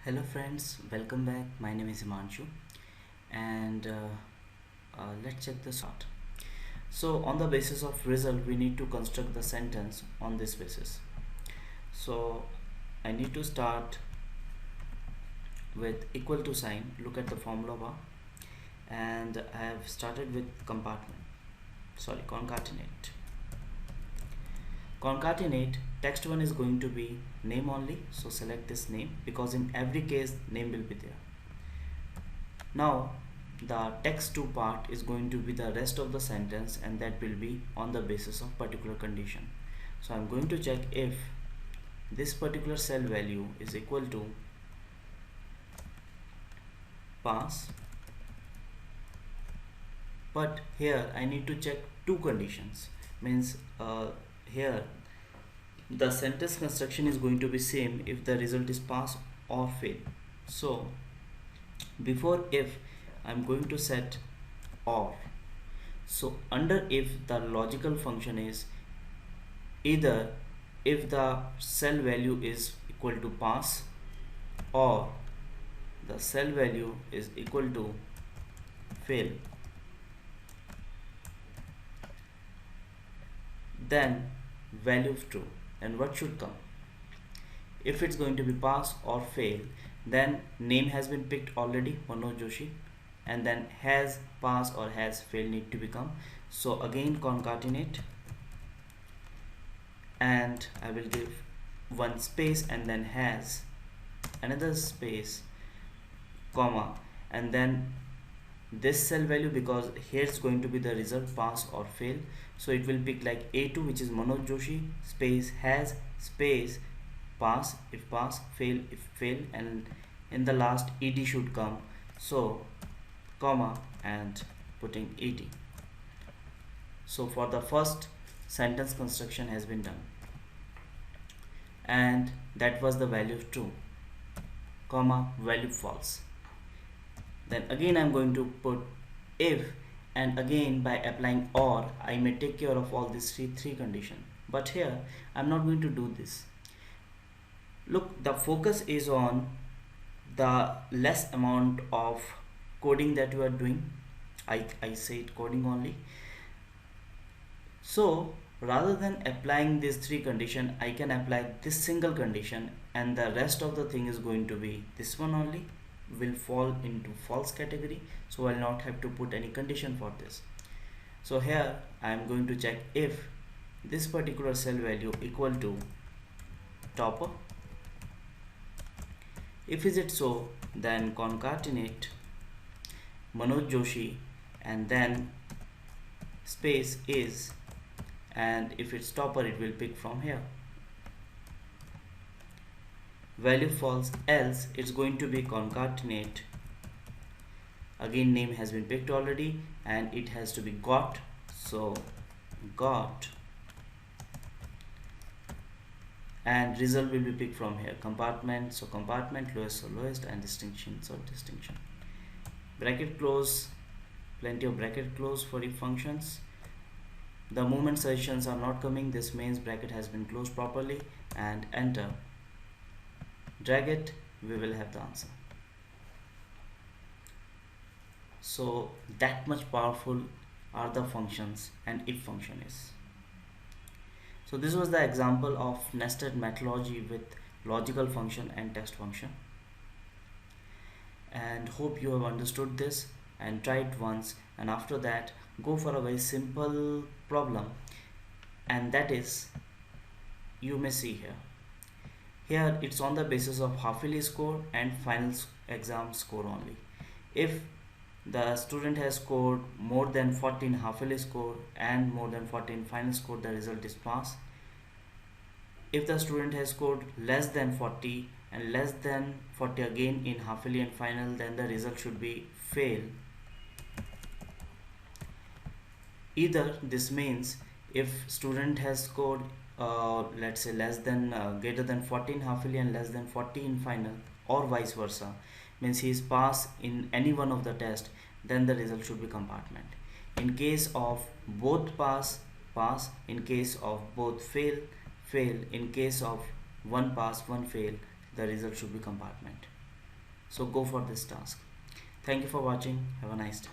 Hello friends, welcome back. My name is Himanshu and let's check this out. So on the basis of result we need to construct the sentence on this basis. So I need to start with equal to sign. Look at the formula bar and I have started with concatenate. Concatenate text one is going to be name only, so select this name because in every case name will be there. Now the text 2 part is going to be the rest of the sentence and that will be on the basis of particular condition. So I'm going to check if this particular cell value is equal to pass, but here I need to check two conditions. Means here the sentence construction is going to be same if the result is pass or fail. So before if I'm going to set or. So under if the logical function is either if the cell value is equal to pass or the cell value is equal to fail, then value is true. And what should come? If it's going to be pass or fail, then name has been picked already, Manoj Joshi, and then has pass or has fail need to become. So again concatenate and I will give one space and then has another space comma and then this cell value, because here it's going to be the result pass or fail, so it will pick like A2 which is Manoj Joshi space has space pass if pass, fail if fail, and in the last ed should come, so comma and putting ed. So for the first sentence construction has been done and that was the value of true, comma value false. Then again I'm going to put if, and again by applying or I may take care of all these three conditions, but here I'm not going to do this. Look, the focus is on the less amount of coding that you are doing. I say it coding only. So rather than applying these three conditions, I can apply this single condition and the rest of the thing is going to be this one only will fall into false category, so I'll not have to put any condition for this. So here I am going to check if this particular cell value equal to topper. If is it so, then concatenate Manoj Joshi and then space is, and if it's topper it will pick from here. Value false, else it's going to be concatenate. Again name has been picked already and it has to be got, so got, and result will be picked from here compartment, so compartment lowest, so lowest, and distinction, so distinction. Bracket close, plenty of bracket close for if functions. The movement suggestions are not coming, this means bracket has been closed properly, and enter. Drag it, we will have the answer. So that much powerful are the functions and if function is. So this was the example of nested methodology with logical function and test function, and hope you have understood this and try it once, and after that go for a very simple problem, and that is, you may see here it's on the basis of half yearly score and final exam score only. If the student has scored more than 14 half yearly score and more than 14 final score, the result is pass. If the student has scored less than 40 and less than 40 again in half yearly and final, then the result should be fail. Either this means if student has scored let's say less than greater than 14 half yearly and less than 40 in final, or vice versa, means he is pass in any one of the test, then the result should be compartment. In case of both pass, pass. In case of both fail, fail. In case of one pass one fail, the result should be compartment. So go for this task. Thank you for watching. Have a nice day.